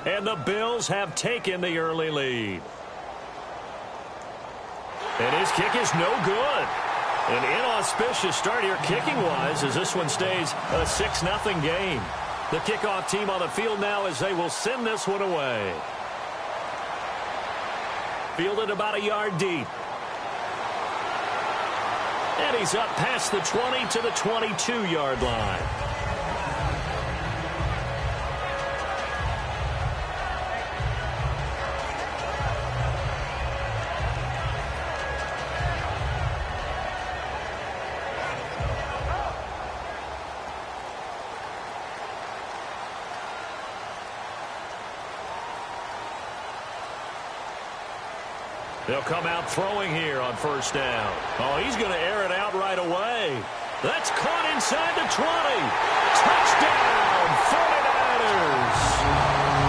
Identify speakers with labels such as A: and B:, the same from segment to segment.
A: And the Bills have taken the early lead. And his kick is no good. An inauspicious start here kicking-wise as this one stays a 6-0 game. The kickoff team on the field now as they will send this one away. Fielded about a yard deep. And he's up past the 20 to the 22-yard line. They'll come out throwing here on first down. Oh, he's going to air it out right away. That's caught inside the 20. Touchdown, 49ers.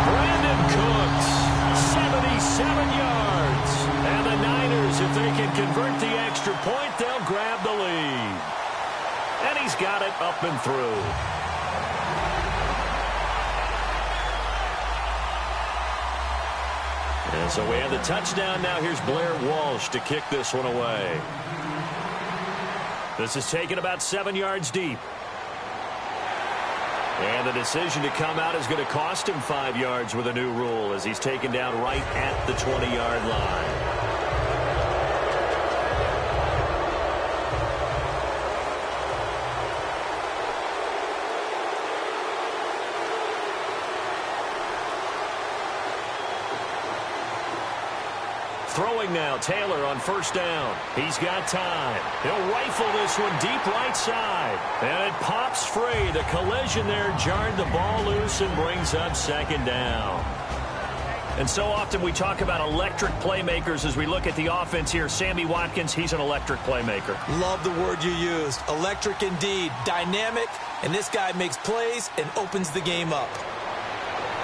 A: Brandon Cooks, 77 yards. And the Niners, if they can convert the extra point, they'll grab the lead. And he's got it up and through. And so we have the touchdown. Now here's Blair Walsh to kick this one away. This is taken about 7 yards deep. And the decision to come out is going to cost him 5 yards with a new rule as he's taken down right at the 20-yard line. Throwing now, Taylor on first down. He's got time. He'll rifle this one deep right side. And it pops free. The collision there jarred the ball loose and brings up second down. And so often we talk about electric playmakers as we look at the offense here. Sammy Watkins, he's an electric playmaker.
B: Love the word you used. Electric indeed. Dynamic. And this guy makes plays and opens the game up.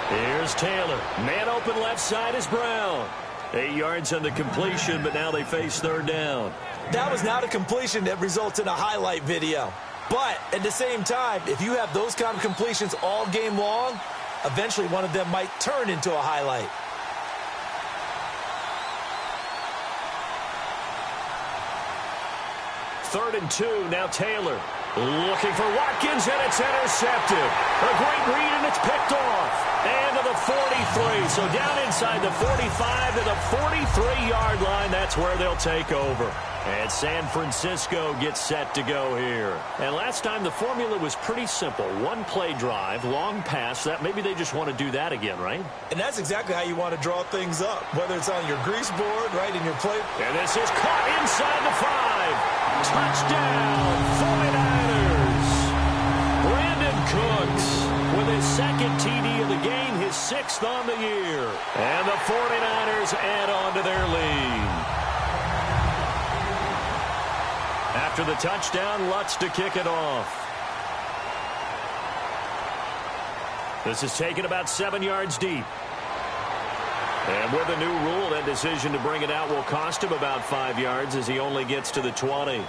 A: Here's Taylor. Man open left side is Brown. 8 yards on the completion, but now they face third down.
B: That was not a completion that results in a highlight video. But at the same time, if you have those kind of completions all game long, eventually one of them might turn into a highlight.
A: Third and 2, now Taylor. Looking for Watkins, and it's intercepted. A great read, and it's picked off. And to the 43. So down inside the 45 to the 43-yard line. That's where they'll take over. And San Francisco gets set to go here. And last time the formula was pretty simple. One play drive, long pass. That maybe they just want to do that again, right?
B: And that's exactly how you want to draw things up. Whether it's on your grease board, right, in your play.
A: And this is caught inside the 5. Touchdown, 49ers. Brandon Cooks with his second TD of the game, his 6th on the year. And the 49ers add on to their lead. After the touchdown, Lutz to kick it off. This is taken about 7 yards deep. And with a new rule, that decision to bring it out will cost him about 5 yards as he only gets to the 20.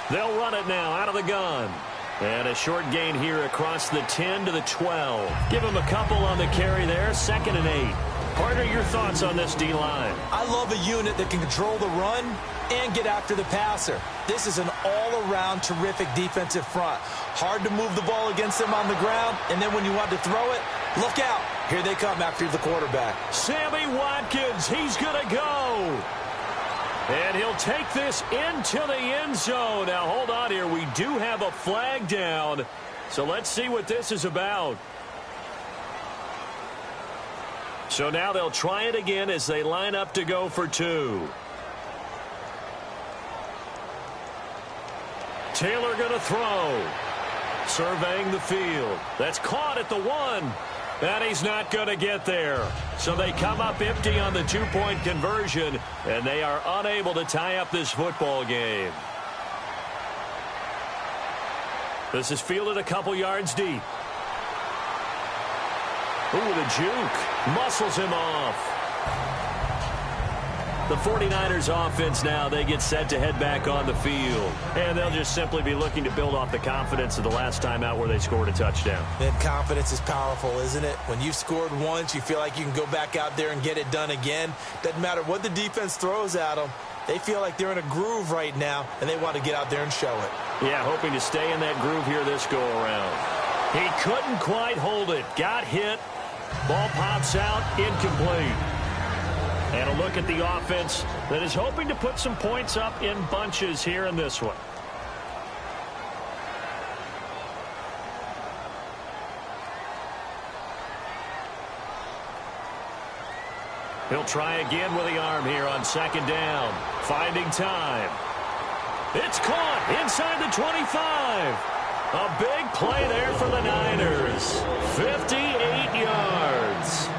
A: They'll run it now out of the gun. And a short gain here across the 10 to the 12. Give him a couple on the carry there, 2nd and 8. Partner, your thoughts on this D-line?
B: I love a unit that can control the run and get after the passer. This is an all-around terrific defensive front. Hard to move the ball against them on the ground, and then when you want to throw it, look out. Here they come after the quarterback.
A: Sammy Watkins, he's going to go. And he'll take this into the end zone. Now, hold on here. We do have a flag down. So let's see what this is about. So now they'll try it again as they line up to go for 2. Taylor going to throw. Surveying the field. That's caught at the 1. And he's not going to get there. So they come up empty on the 2-point conversion, and they are unable to tie up this football game. This is fielded a couple yards deep. Ooh, the juke. Muscles him off. The 49ers offense now, they get set to head back on the field. And they'll just simply be looking to build off the confidence of the last time out where they scored a touchdown.
B: And confidence is powerful, isn't it? When you've scored once, you feel like you can go back out there and get it done again. Doesn't matter what the defense throws at them. They feel like they're in a groove right now, and they want to get out there and show it.
A: Yeah, hoping to stay in that groove here this go-around. He couldn't quite hold it. Got hit. Ball pops out, incomplete. And a look at the offense that is hoping to put some points up in bunches here in this one. He'll try again with the arm here on second down. Finding time. It's caught inside the 25. A big play there for the Niners. 58 yards.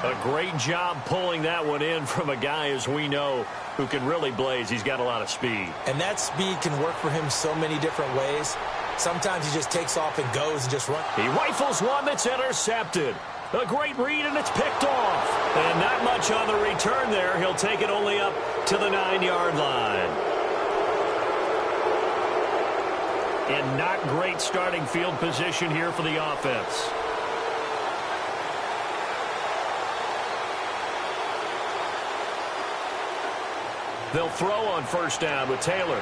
A: A great job pulling that one in from a guy, as we know, who can really blaze. He's got a lot of speed. And that speed can work for him so many different ways. Sometimes he just takes off and goes and just runs. He rifles one that's intercepted. A great read, and it's picked off. And not much on the return there. He'll take it only up to the 9-yard line. And not great starting field position here for the offense. They'll throw on first down with Taylor.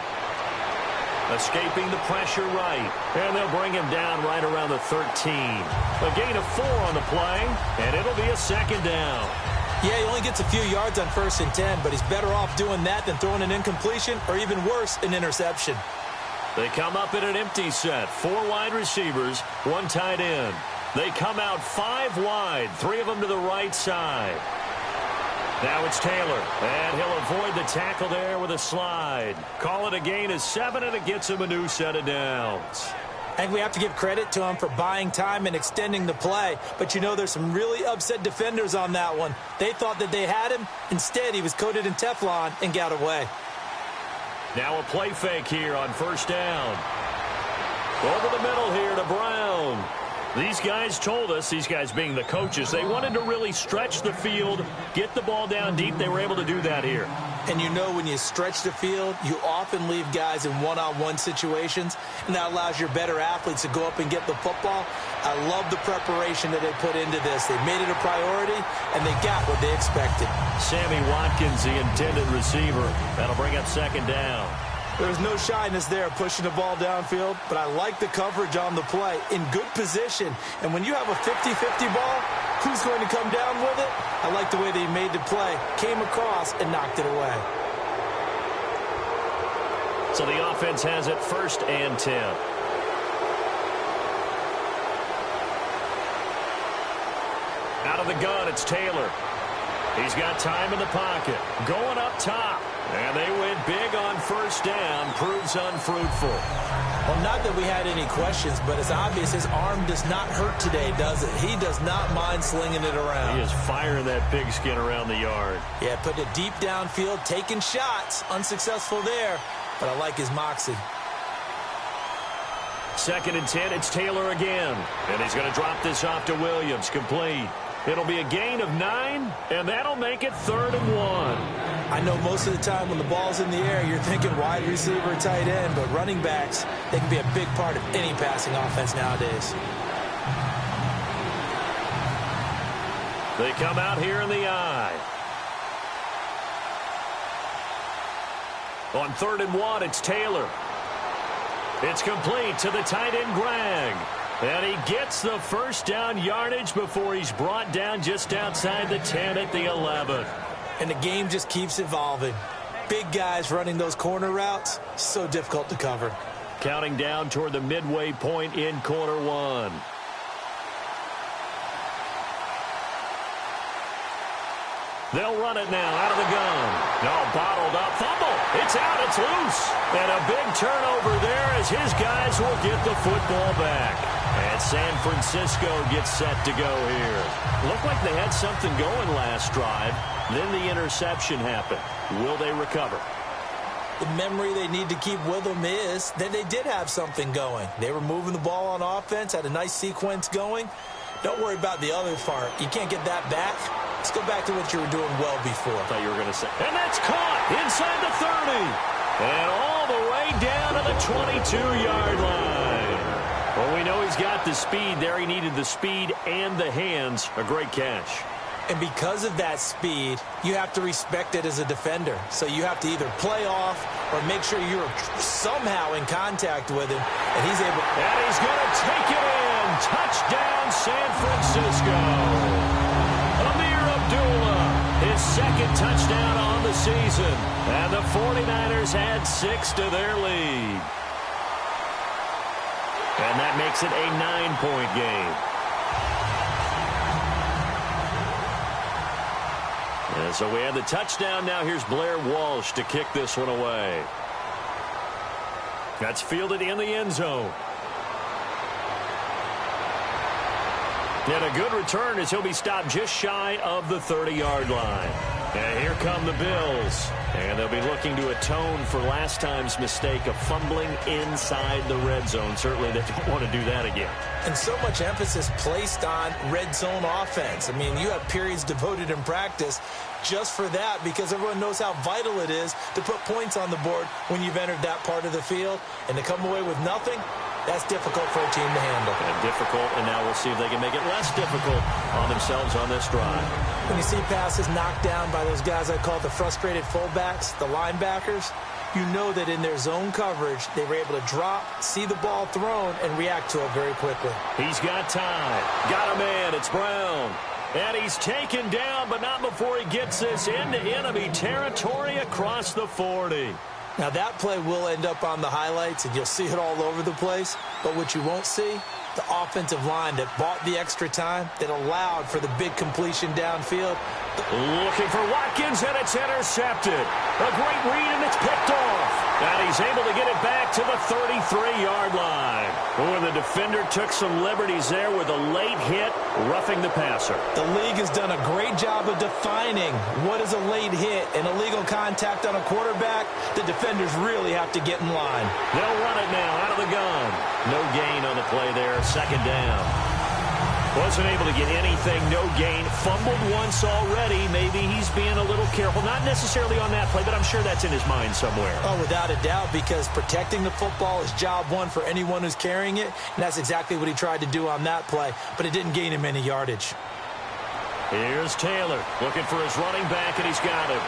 A: Escaping the pressure right. And they'll bring him down right around the 13. A gain of 4 on the play, and it'll be a second down. Yeah, he only gets a few yards on 1st and 10, but he's better off doing that than throwing an incompletion or even worse, an interception. They come up in an empty set. 4 wide receivers, 1 tight end. They come out 5 wide, 3 of them to the right side. Now it's Taylor, and he'll avoid the tackle there with a slide. Call it a gain of 7, and it gets him a new set of downs. I think we have to give credit to him for buying time and extending the play. But, you know, there's some really upset defenders on that one. They thought that they had him. Instead, he was coated in Teflon and got away. Now a play fake here on first down. Over the middle here to Brown. These guys told us, these guys being the coaches, they wanted to really stretch the field, get the ball down deep. They were able to do that here. And you know, when you stretch the field, you often leave guys in one-on-one situations, and that allows your better athletes to go up and get the football. I love the preparation that they put into this. They made it a priority, and they got what they expected. Sammy Watkins, the intended receiver. That'll bring up second down. There's no shyness there pushing the ball downfield, but I like the coverage on the play. In good position. And when you have a 50-50 ball, who's going to come down with it? I like the way they made the play, came across, and knocked it away. So the offense has it 1st and 10. Out of the gun, it's Taylor. He's got time in the pocket. Going up top. And they went big on first down. Proves unfruitful. Well, not that we had any questions, but it's obvious his arm does not hurt today, does it? He does not mind slinging it around. He is firing that pigskin around the yard. Yeah, putting it deep downfield, taking shots. Unsuccessful there, but I like his moxie. 2nd and 10, it's Taylor again. And he's going to drop this off to Williams, complete. It'll be a gain of 9, and that'll make it 3rd and 1. I know most of the time when the ball's in the air, you're thinking wide receiver, tight end, but running backs, they can be a big part of any passing offense nowadays. They come out here in the eye. On 3rd and 1, it's Taylor. It's complete to the tight end, Greg. And he gets the first down yardage before he's brought down just outside the 10 at the 11. And the game just keeps evolving. Big guys running those corner routes, so difficult to cover. Counting down toward the midway point in quarter 1. They'll run it now out of the gun. No, bottled up. Fumble. It's out. It's loose. And a big turnover there as his guys will get the football back. And San Francisco gets set to go here. Looked like they had something going last drive. Then the interception happened. Will they recover? The memory they need to keep with them is that they did have something going. They were moving the ball on offense, had a nice sequence going. Don't worry about the other part. You can't get that back.
B: Let's go back to what you were doing well before.
A: I thought you were going to say. And that's caught inside the 30. And all the way down to the 22-yard line. Well, we know he's got the speed there. He needed the speed and the hands. A great catch.
B: And because of that speed, you have to respect it as a defender. So you have to either play off or make sure you're somehow in contact with him. And he's able.
A: And he's going to take it in. Touchdown, San Francisco. His second touchdown on the season. And the 49ers add 6 to their lead. And that makes it a 9-point game. And so we have the touchdown. Now here's Blair Walsh to kick this one away. That's fielded in the end zone. And a good return as he'll be stopped just shy of the 30-yard line. And here come the Bills. And they'll be looking to atone for last time's mistake of fumbling inside the red zone. Certainly they don't want to do that again.
B: And so much emphasis placed on red zone offense. I mean, you have periods devoted in practice just for that because everyone knows how vital it is to put points on the board when you've entered that part of the field. And to come away with nothing, that's difficult for a team to handle.
A: And difficult, and now we'll see if they can make it less difficult on themselves on this drive.
B: When you see passes knocked down by those guys I call the frustrated fullbacks, the linebackers, you know that in their zone coverage, they were able to drop, see the ball thrown, and react to it very quickly.
A: He's got time. Got a man. It's Brown. And he's taken down, but not before he gets this into enemy territory across the 40.
B: Now, that play will end up on the highlights, and you'll see it all over the place. But what you won't see, the offensive line that bought the extra time, that allowed for the big completion downfield.
A: Looking for Watkins, and it's intercepted. A great read, and it's picked off. And he's able to get it back to the 33-yard line. Boy, the defender took some liberties there with a late hit, roughing the passer.
B: The league has done a great job of defining what is a late hit and illegal contact on a quarterback. The defenders really have to get in line.
A: They'll run it now out of the gun. No gain on the play there, second down. Wasn't able to get anything, no gain. Fumbled once already. Maybe he's being a little careful. Not necessarily on that play, but I'm sure that's in his mind somewhere.
B: Oh, without a doubt, because protecting the football is job one for anyone who's carrying it. And that's exactly what he tried to do on that play, but it didn't gain him any yardage.
A: Here's Taylor looking for his running back, and he's got him.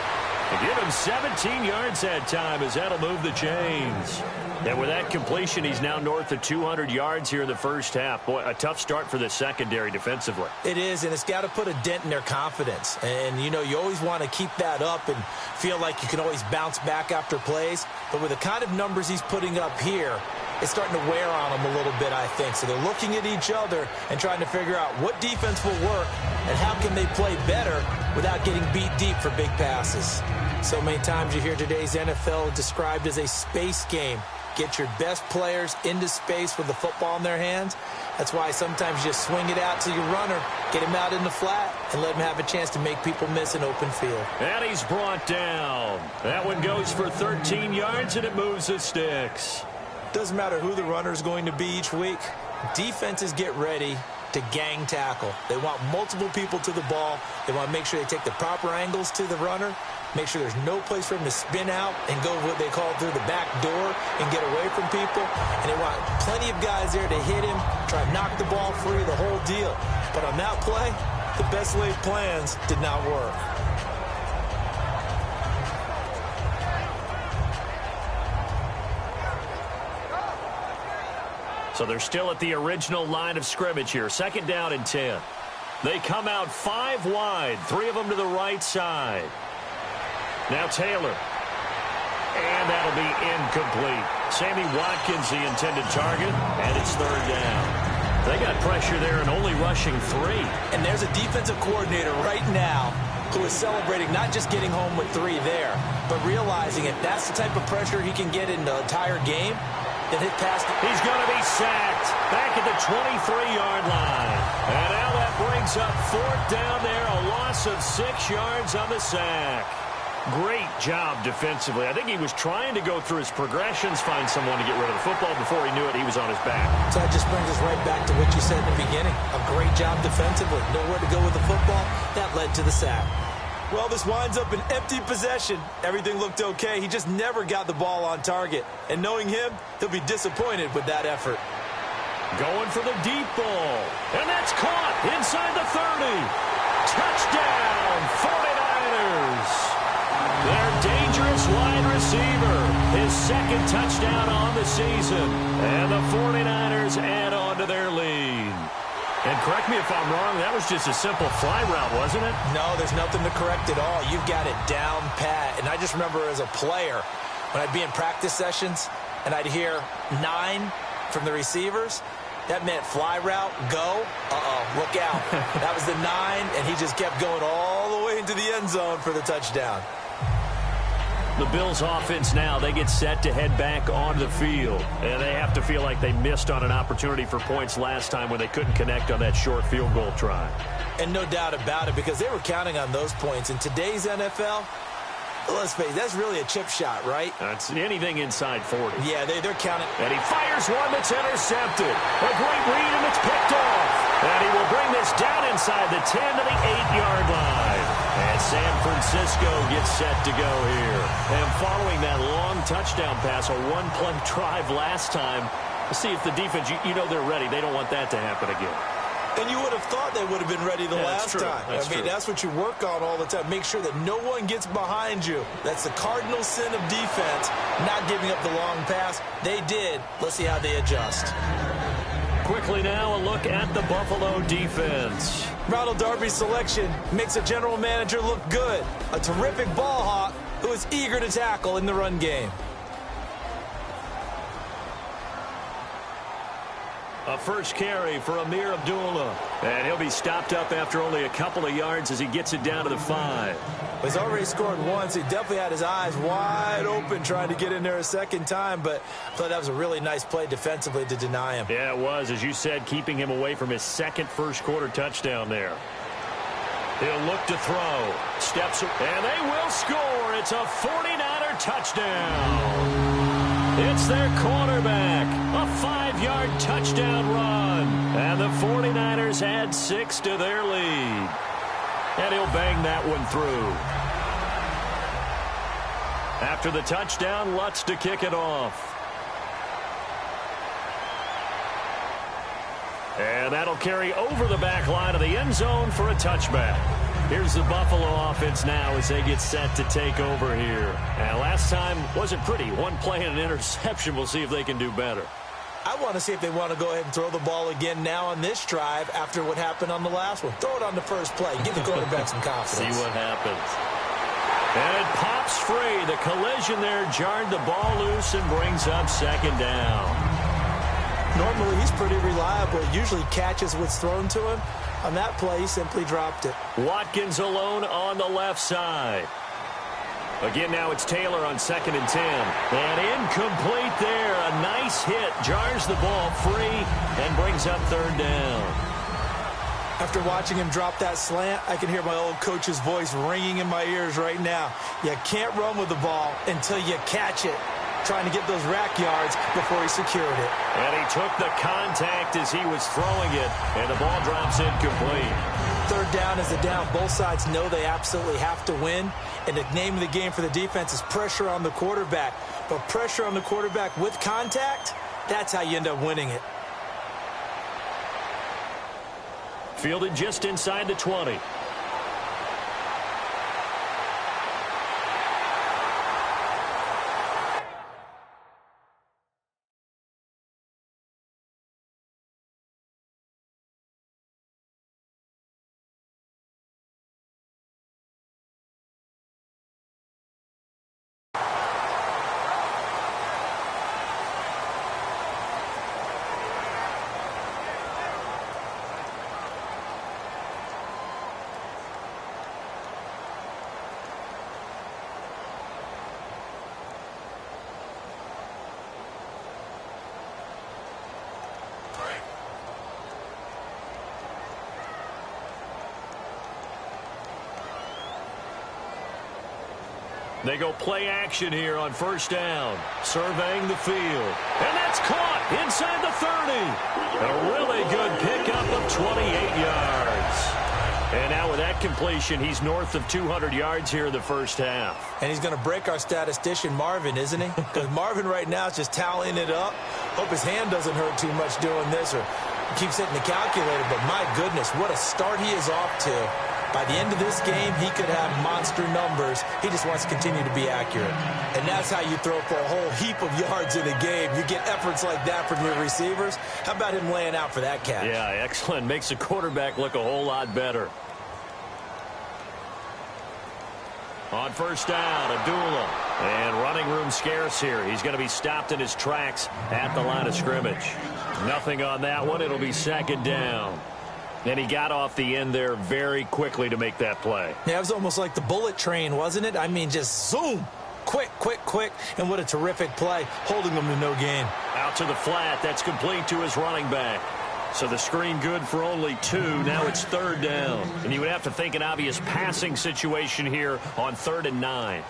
A: And give him 17 yards that time as that'll move the chains. And with that completion, he's now north of 200 yards here in the first half. Boy, a tough start for the secondary defensively.
B: It is, and it's got to put a dent in their confidence. And, you know, you always want to keep that up and feel like you can always bounce back after plays. But with the kind of numbers he's putting up here, it's starting to wear on them a little bit, I think. So they're looking at each other and trying to figure out what defense will work and how can they play better without getting beat deep for big passes. So many times you hear today's NFL described as a space game. Get your best players into space with the football in their hands. That's why sometimes you just swing it out to your runner, get him out in the flat, and let him have a chance to make people miss an open field.
A: And he's brought down. That one goes for 13 yards, and it moves the sticks.
B: Doesn't matter who the runner is going to be each week. Defenses get ready to gang tackle. They want multiple people to the ball. They want to make sure they take the proper angles to the runner, make sure there's no place for him to spin out and go what they call through the back door and get away from people. And they want plenty of guys there to hit him, try to knock the ball free, the whole deal. But on that play, the best laid plans did not work.
A: So they're still at the original line of scrimmage here. Second down and 10. They come out 5 wide, 3 of them to the right side. Now Taylor. And that'll be incomplete. Sammy Watkins, the intended target, and it's third down. They got pressure there and only rushing 3.
B: And there's a defensive coordinator right now who is celebrating not just getting home with 3 there, but realizing if that's the type of pressure he can get in the entire game, then hit past it.
A: He's going to be sacked back at the 23-yard line. And now that brings up 4th down there, a loss of 6 yards on the sack. Great job defensively. I think he was trying to go through his progressions, find someone to get rid of the football. Before he knew it, he was on his back.
B: So that just brings us right back to what you said in the beginning. A great job defensively. Nowhere to go with the football. That led to the sack. Well, this winds up an empty possession. Everything looked okay. He just never got the ball on target. And knowing him, he'll be disappointed with that effort.
A: Going for the deep ball. And that's caught inside the 30. Touchdown, 49ers. Their dangerous wide receiver. His second touchdown on the season. And the 49ers add on to their lead. And correct me if I'm wrong, that was just a simple fly route, wasn't it?
B: No, there's nothing to correct at all. You've got it down pat. And I just remember as a player, when I'd be in practice sessions and I'd hear 9 from the receivers, that meant fly route, go, look out. That was the 9, and he just kept going all the way into the end zone for the touchdown.
A: The Bills offense now, they get set to head back onto the field. And they have to feel like they missed on an opportunity for points last time when they couldn't connect on that short field goal try.
B: And no doubt about it, because they were counting on those points. In today's NFL, let's face it, that's really a chip shot, right?
A: That's anything inside 40.
B: Yeah, they're counting.
A: And he fires one that's intercepted. A great read, and it's picked off. And he will bring this down inside the 10 to the 8-yard line. And San Francisco gets set to go here. And following that long touchdown pass, a one-play drive last time, let's see if the defense, you know they're ready. They don't want that to happen again.
B: And you would have thought they would have been ready the last time.
A: I mean,
B: that's what you work on all the time. Make sure that no one gets behind you. That's the cardinal sin of defense, not giving up the long pass. They did. Let's see how they adjust.
A: Quickly now, a look at the Buffalo defense.
B: Ronald Darby's selection makes a general manager look good. A terrific ball hawk who is eager to tackle in the run game.
A: A first carry for Amir Abdullah. And he'll be stopped up after only a couple of yards as he gets it down to the 5.
B: He's already scored once. He definitely had his eyes wide open trying to get in there a second time, but I thought that was a really nice play defensively to deny him.
A: Yeah, it was, as you said, keeping him away from his second first-quarter touchdown there. He'll look to throw. Steps, and they will score. It's a 49er touchdown. It's their quarterback. A 5-yard touchdown run. And the 49ers add 6 to their lead. And he'll bang that one through. After the touchdown, Lutz to kick it off. And that'll carry over the back line of the end zone for a touchback. Here's the Buffalo offense now as they get set to take over here. And last time wasn't pretty. One play and an interception. We'll see if they can do better.
B: I want to see if they want to go ahead and throw the ball again now on this drive after what happened on the last one. Throw it on the first play. Give the quarterback some confidence.
A: See what happens. And it pops free. The collision there jarred the ball loose and brings up second down.
B: Normally, he's pretty reliable. He usually catches what's thrown to him. On that play, he simply dropped it.
A: Watkins alone on the left side. Again, now it's Taylor on 2nd and 10. And incomplete there. A nice hit. Jars the ball free and brings up 3rd down.
B: After watching him drop that slant, I can hear my old coach's voice ringing in my ears right now. You can't run with the ball until you catch it. Trying to get those rack yards before he secured it.
A: And he took the contact as he was throwing it, and the ball drops incomplete.
B: 3rd down is the down. Both sides know they absolutely have to win, and the name of the game for the defense is pressure on the quarterback. But pressure on the quarterback with contact, that's how you end up winning it.
A: Fielded just inside the 20. They go play action here on first down, surveying the field. And that's caught inside the 30. A really good pickup of 28 yards. And now with that completion, he's north of 200 yards here in the first half.
B: And he's going to break our statistician, Marvin, isn't he? Because Marvin right now is just tallying it up. Hope his hand doesn't hurt too much doing this or keeps hitting the calculator. But my goodness, what a start he is off to. By the end of this game, he could have monster numbers. He just wants to continue to be accurate. And that's how you throw for a whole heap of yards in a game. You get efforts like that from your receivers. How about him laying out for that catch?
A: Yeah, excellent. Makes the quarterback look a whole lot better. On first down, Abdullah. And running room scarce here. He's going to be stopped in his tracks at the line of scrimmage. Nothing on that one. It'll be second down. And he got off the end there very quickly to make that play.
B: Yeah, it was almost like the bullet train, wasn't it? I mean, just zoom. Quick, quick, quick. And what a terrific play, holding them to no gain.
A: Out to the flat. That's complete to his running back. So the screen good for only 2. Now it's third down. And you would have to think an obvious passing situation here on 3rd and 9.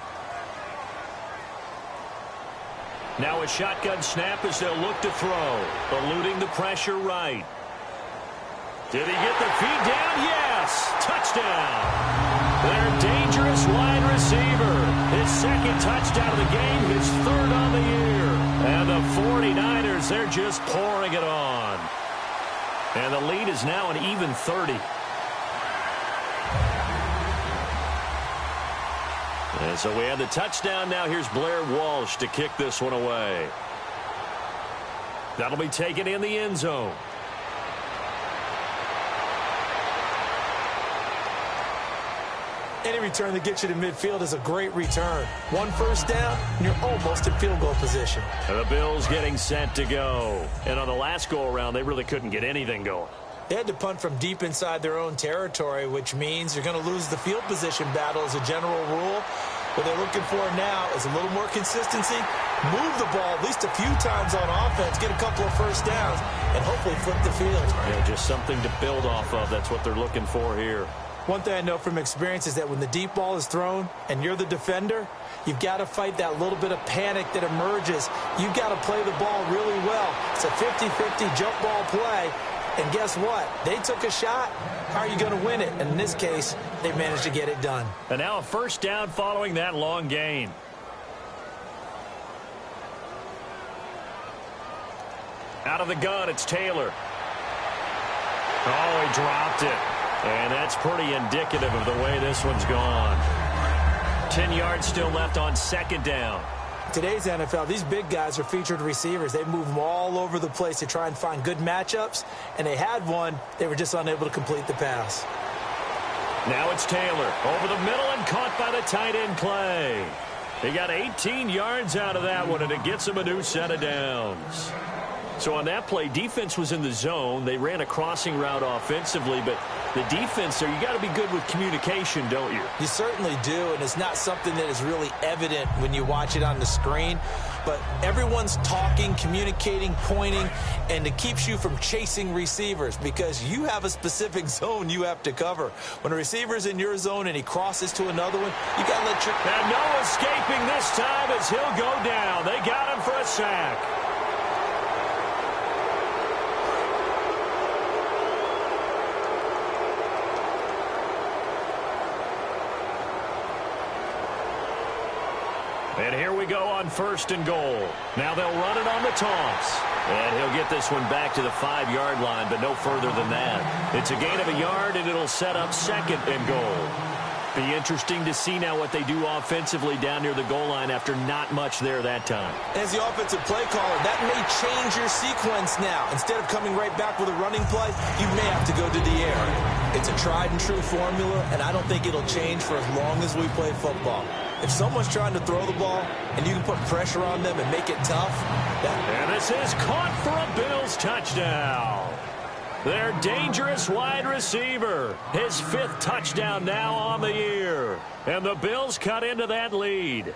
A: Now a shotgun snap as they'll look to throw. Eluding the pressure right. Did he get the feet down? Yes! Touchdown! Their dangerous wide receiver. His second touchdown of the game, his 3rd on the year. And the 49ers, they're just pouring it on. And the lead is now an even 30. And so we have the touchdown. Now here's Blair Walsh to kick this one away. That'll be taken in the end zone.
B: Any return that gets you to midfield is a great return. 1 first down, and you're almost in field goal position.
A: And the Bills getting set to go. And on the last go-around, they really couldn't get anything going.
B: They had to punt from deep inside their own territory, which means you're going to lose the field position battle as a general rule. What they're looking for now is a little more consistency, move the ball at least a few times on offense, get a couple of first downs, and hopefully flip the field.
A: Yeah, just something to build off of. That's what they're looking for here.
B: One thing I know from experience is that when the deep ball is thrown and you're the defender, you've got to fight that little bit of panic that emerges. You've got to play the ball really well. It's a 50-50 jump ball play. And guess what? They took a shot. How are you going to win it? And in this case, they managed to get it done.
A: And now a first down following that long gain. Out of the gun, it's Taylor. Oh, he dropped it. And that's pretty indicative of the way this one's gone. 10 yards still left on second down.
B: Today's NFL, these big guys are featured receivers. They move them all over the place to try and find good matchups. And they had one. They were just unable to complete the pass.
A: Now it's Taylor over the middle and caught by the tight end Clay. He got 18 yards out of that one, and it gets him a new set of downs. So on that play, defense was in the zone. They ran a crossing route offensively, but the defense there, you got to be good with communication, don't you?
B: You certainly do, and it's not something that is really evident when you watch it on the screen. But everyone's talking, communicating, pointing, and it keeps you from chasing receivers because you have a specific zone you have to cover. When a receiver's in your zone and he crosses to another one, you got to let your...
A: And no escaping this time as he'll go down. They got him for a sack. And here we go on first and goal. Now they'll run it on the toss. And he'll get this one back to the 5-yard line, but no further than that. It's a gain of a yard, and it'll set up second and goal. Be interesting to see now what they do offensively down near the goal line after not much there that time.
B: As the offensive play caller, that may change your sequence now. Instead of coming right back with a running play, you may have to go to the air. It's a tried and true formula, and I don't think it'll change for as long as we play football. If someone's trying to throw the ball and you can put pressure on them and make it tough.
A: And this is caught for a Bills touchdown. Their dangerous wide receiver. His 5th touchdown now on the year. And the Bills cut into that lead.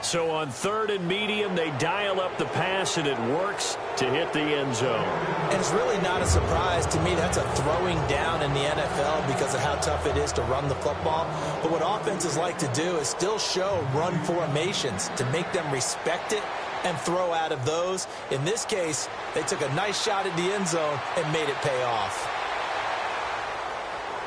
A: So on 3rd and medium, they dial up the pass, and it works to hit the end zone.
B: And it's really not a surprise to me. That's a throwing down in the NFL because of how tough it is to run the football. But what offenses like to do is still show run formations to make them respect it and throw out of those. In this case, they took a nice shot at the end zone and made it pay off.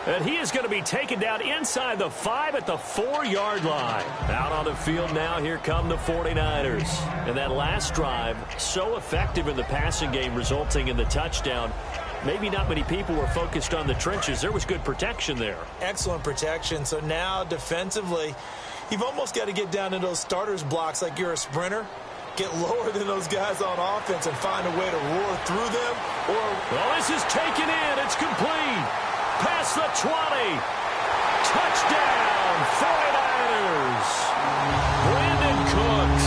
A: And he is going to be taken down inside the 5 at the 4-yard line. Out on the field now, here come the 49ers. And that last drive, so effective in the passing game, resulting in the touchdown. Maybe not many people were focused on the trenches. There was good protection there.
B: Excellent protection. So now, defensively, you've almost got to get down to those starters blocks like you're a sprinter. Get lower than those guys on offense and find a way to roar through them.
A: Well, this is taken in. It's complete. Past the 20. Touchdown, 49ers. Brandon Cooks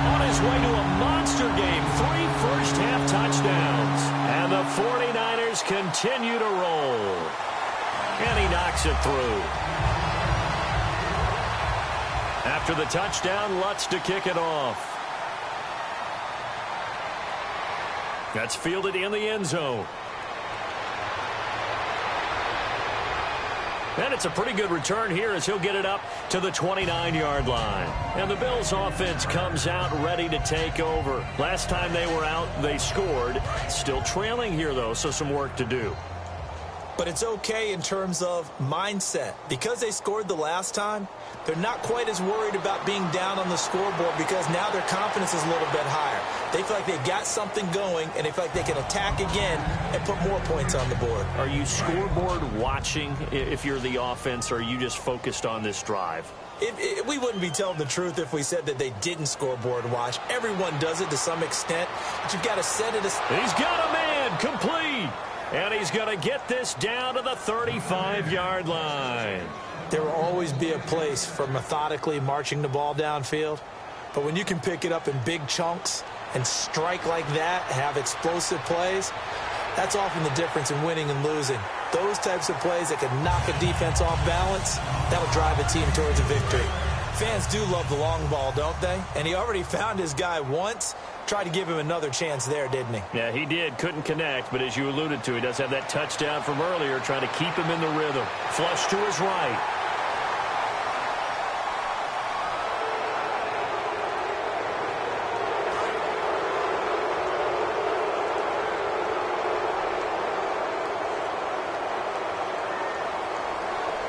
A: on his way to a monster game. 3 first-half touchdowns. And the 49ers continue to roll. And he knocks it through. After the touchdown, Lutz to kick it off. That's fielded in the end zone. And it's a pretty good return here as he'll get it up to the 29-yard line. And the Bills offense comes out ready to take over. Last time they were out, they scored. Still trailing here, though, so some work to do.
B: But it's okay in terms of mindset. Because they scored the last time, they're not quite as worried about being down on the scoreboard because now their confidence is a little bit higher. They feel like they've got something going, and they feel like they can attack again and put more points on the board.
A: Are you scoreboard watching if you're the offense, or are you just focused on this drive?
B: We wouldn't be telling the truth if we said that they didn't scoreboard watch. Everyone does it to some extent, but you've got to set it aside.
A: He's got a man, complete. And he's going to get this down to the 35-yard line.
B: There will always be a place for methodically marching the ball downfield. But when you can pick it up in big chunks and strike like that, have explosive plays, that's often the difference in winning and losing. Those types of plays that can knock a defense off balance, that'll drive a team towards a victory. Fans do love the long ball, don't they? And he already found his guy once. Tried to give him another chance there, didn't he?
A: Yeah, he did. Couldn't connect, but as you alluded to, he does have that touchdown from earlier, trying to keep him in the rhythm. Flush to his right.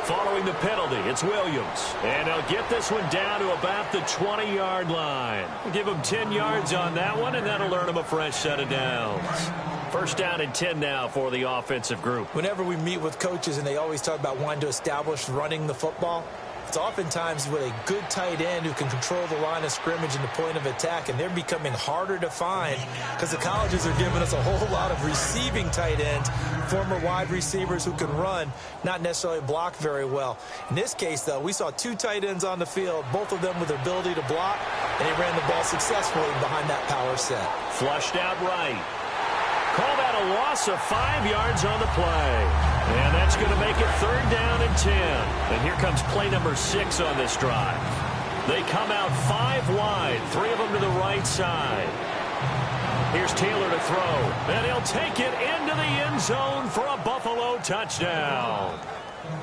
A: Following the penalty, it's Williams. And they'll get this one down to about the 20-yard line. Give him 10 yards on that one, and that'll earn him a fresh set of downs. First down and 10 now for the offensive group.
B: Whenever we meet with coaches and they always talk about wanting to establish running the football, it's oftentimes with a good tight end who can control the line of scrimmage and the point of attack, and they're becoming harder to find because the colleges are giving us a whole lot of receiving tight ends, former wide receivers who can run, not necessarily block very well. In this case, though, we saw 2 tight ends on the field, both of them with the ability to block, and he ran the ball successfully behind that power set.
A: Flushed out right. Call that a loss of 5 yards on the play. And that's going to make it 3rd down and 10. And here comes play number 6 on this drive. They come out 5 wide, 3 of them to the right side. Here's Taylor to throw. And he'll take it into the end zone for a Buffalo touchdown.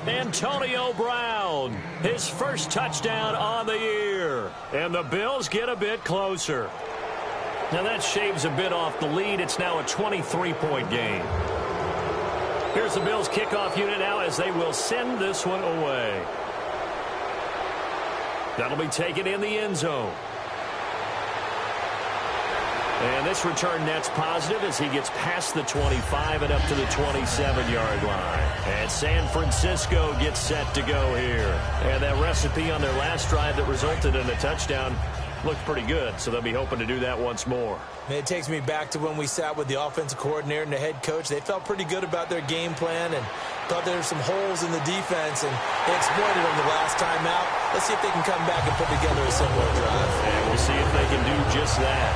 A: Antonio Brown, his first touchdown on the year. And the Bills get a bit closer. Now that shaves a bit off the lead. It's now a 23-point game. Here's the Bills kickoff unit now as they will send this one away. That'll be taken in the end zone. And this return net's positive as he gets past the 25 and up to the 27-yard line. And San Francisco gets set to go here. And that recipe on their last drive that resulted in a touchdown looked pretty good, so they'll be hoping to do that once more.
B: It takes me back to when we sat with the offensive coordinator and the head coach. They felt pretty good about their game plan and thought there were some holes in the defense, and they exploited them the last time out. Let's see if they can come back and put together a similar drive.
A: And we'll see if they can do just that.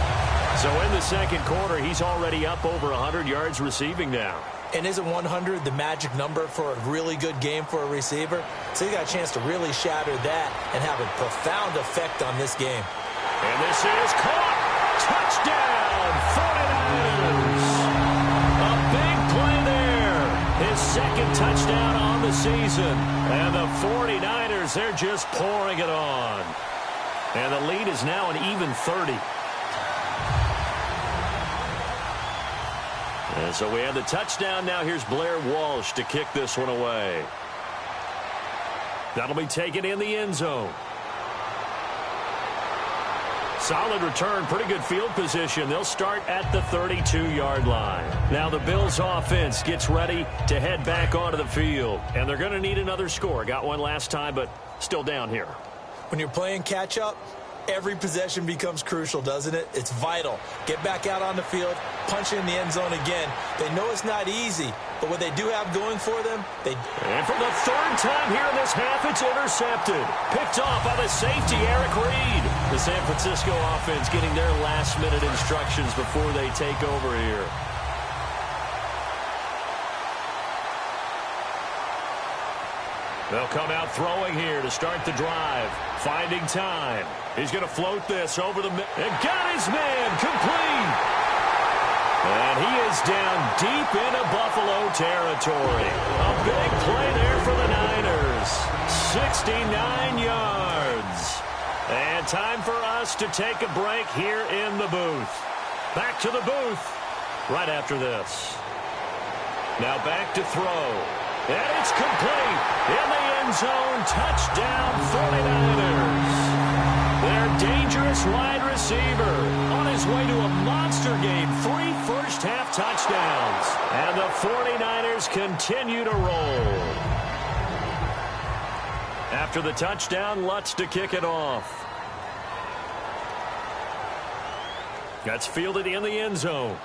A: So in the second quarter, he's already up over 100 yards receiving now.
B: And isn't 100 the magic number for a really good game for a receiver? So he got a chance to really shatter that and have a profound effect on this game.
A: And this is caught. Touchdown, 49ers. A big play there. His second touchdown on the season. And the 49ers, they're just pouring it on. And the lead is now an even 30. And so we have the touchdown. Now here's Blair Walsh to kick this one away. That'll be taken in the end zone. Solid return, pretty good field position. They'll start at the 32-yard line. Now the Bills offense gets ready to head back onto the field. And they're going to need another score. Got one last time, but still down here.
B: When you're playing catch-up, every possession becomes crucial, doesn't it? It's vital. Get back out on the field, punch in the end zone again. They know it's not easy, but what they do have going for them,
A: And for the third time here in this half, it's intercepted. Picked off by the safety, Eric Reed. The San Francisco offense getting their last-minute instructions before they take over here. They'll come out throwing here to start the drive. Finding time. He's going to float this over the middle. And got his man complete. And he is down deep into Buffalo territory. A big play there for the Niners. 69 yards. And time for us to take a break here in the booth. Back to the booth right after this. Now back to throw. And it's complete. In the end zone, touchdown 49ers. Their dangerous wide receiver on his way to a monster game. 3 first-half touchdowns. And the 49ers continue to roll. After the touchdown, Lutz to kick it off. That's fielded in the end zone.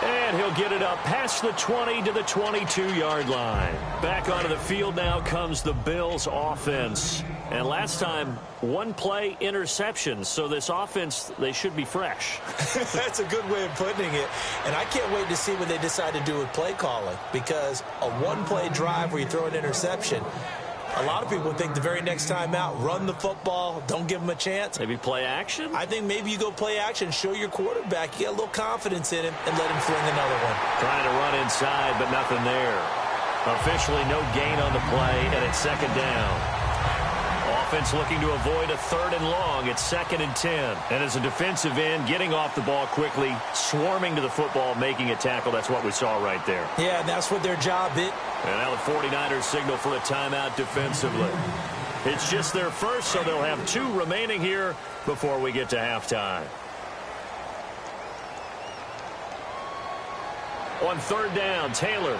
A: And he'll get it up past the 20 to the 22-yard line. Back onto the field now comes the Bills offense. And last time, one play interception. So this offense, they should be fresh.
B: That's a good way of putting it. And I can't wait to see what they decide to do with play calling. Because a one-play drive where you throw an interception, a lot of people think the very next time out, run the football, don't give them a chance.
A: Maybe play action?
B: I think maybe you go play action, show your quarterback, you get a little confidence in him, and let him fling another one.
A: Trying to run inside, but nothing there. Officially no gain on the play, and it's second down. Offense looking to avoid a 3rd and long. It's 2nd and 10. And as a defensive end, getting off the ball quickly, swarming to the football, making a tackle. That's what we saw right there.
B: Yeah, and that's what their job is.
A: And now the 49ers signal for a timeout defensively. It's just their first, so they'll have 2 remaining here before we get to halftime. On 3rd down, Taylor.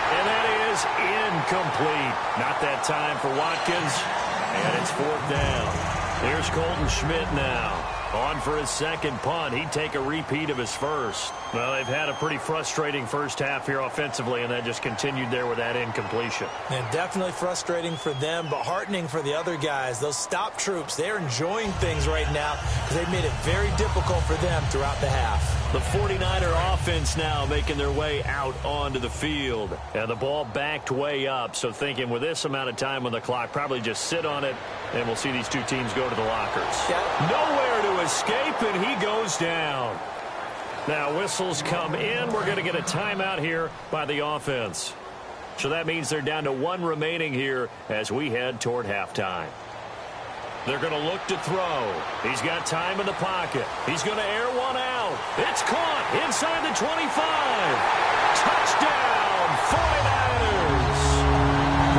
A: And that is incomplete. Not that time for Watkins. And it's 4th down. Here's Colton Schmidt now. On for his second punt. He'd take a repeat of his first. Well, they've had a pretty frustrating first half here offensively, and that just continued there with that incompletion.
B: And definitely frustrating for them, but heartening for the other guys. Those stop troops, they're enjoying things right now because they've made it very difficult for them throughout the half.
A: The 49er offense now making their way out onto the field. And the ball backed way up, so thinking with this amount of time on the clock, probably just sit on it, and we'll see these 2 teams go to the lockers.
B: Yeah.
A: Nowhere to escape, and he goes down. Now whistles come in. We're going to get a timeout here by the offense. So that means they're down to 1 remaining here as we head toward halftime. They're going to look to throw. He's got time in the pocket. He's going to air one out. It's caught inside the 25. Touchdown, 49ers.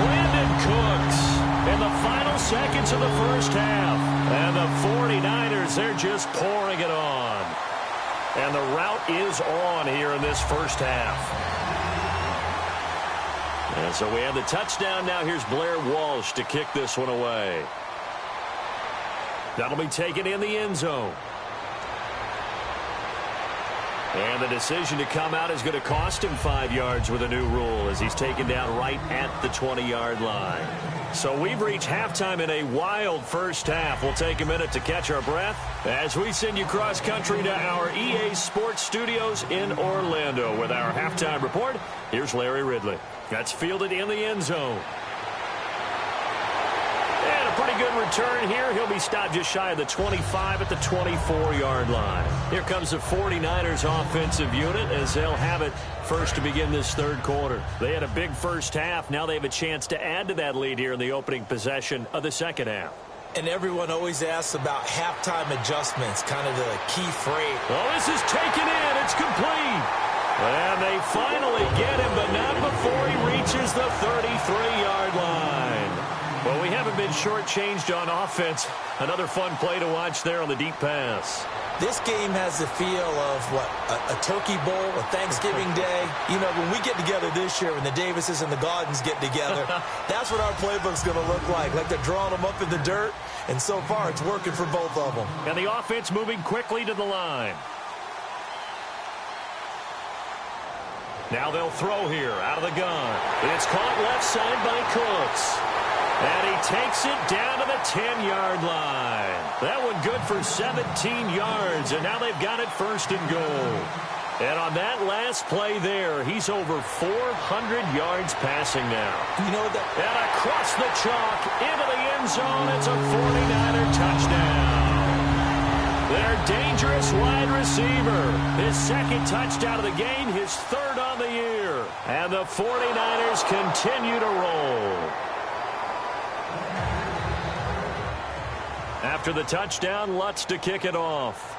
A: Brandon Cooks in the final seconds of the first half. And the 49ers, they're just pouring it on. And the route is on here in this first half. And so we have the touchdown. Now here's Blair Walsh to kick this one away. That'll be taken in the end zone. And the decision to come out is going to cost him 5 yards with a new rule as he's taken down right at the 20-yard line. So we've reached halftime in a wild first half. We'll take a minute to catch our breath as we send you cross-country to our EA Sports Studios in Orlando with our halftime report. Here's Larry Ridley. That's fielded in the end zone. And a pretty good return here. He'll be stopped just shy of the 25 at the 24-yard line. Here comes the 49ers offensive unit as they'll have it first to begin this third quarter. They had a big first half. Now they have a chance to add to that lead here in the opening possession of the second half.
B: And everyone always asks about halftime adjustments, kind of the key phrase.
A: Oh, this is taken in. It's complete. And they finally get him, but not before he reaches the 33-yard line. Well, we haven't been shortchanged on offense. Another fun play to watch there on the deep pass.
B: This game has the feel of, a Turkey Bowl, a Thanksgiving Day. You know, when we get together this year, when the Davises and the Gaudens get together, that's what our playbook's going to look like they're drawing them up in the dirt, and so far it's working for both of them.
A: And the offense moving quickly to the line. Now they'll throw here out of the gun. It's caught left side by Cooks. And he takes it down to the 10-yard line. That one good for 17 yards, and now they've got it first and goal. And on that last play there, he's over 400 yards passing now.
B: You know that.
A: And across the chalk, into the end zone, it's a 49er touchdown. Their dangerous wide receiver. His second touchdown of the game, his third on the year. And the 49ers continue to roll. After the touchdown, Lutz to kick it off.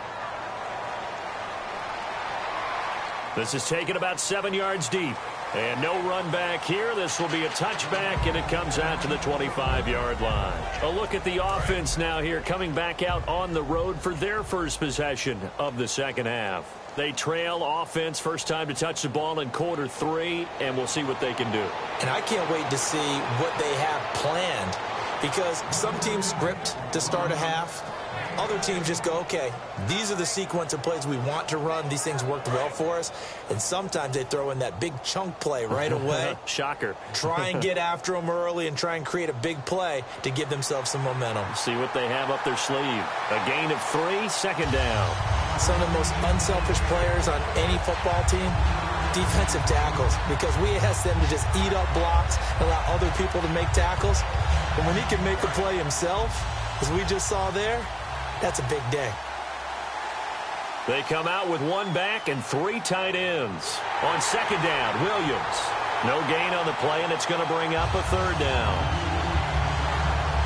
A: This is taken about 7 yards deep. And no run back here. This will be a touchback, and it comes out to the 25-yard line. A look at the offense now here, coming back out on the road for their first possession of the second half. They trail offense, first time to touch the ball in quarter 3, and we'll see what they can do.
B: And I can't wait to see what they have planned, because some teams script to start a half. Other teams just go, okay, these are the sequence of plays we want to run. These things worked well for us. And sometimes they throw in that big chunk play right away.
A: Shocker.
B: Try and get after them early and try and create a big play to give themselves some momentum.
A: See what they have up their sleeve. A gain of 3, second down.
B: Some of the most unselfish players on any football team, defensive tackles, because we ask them to just eat up blocks and allow other people to make tackles. And when he can make a play himself, as we just saw there, that's a big day.
A: They come out with one back and 3 tight ends. On second down, Williams. No gain on the play, and it's going to bring up a third down.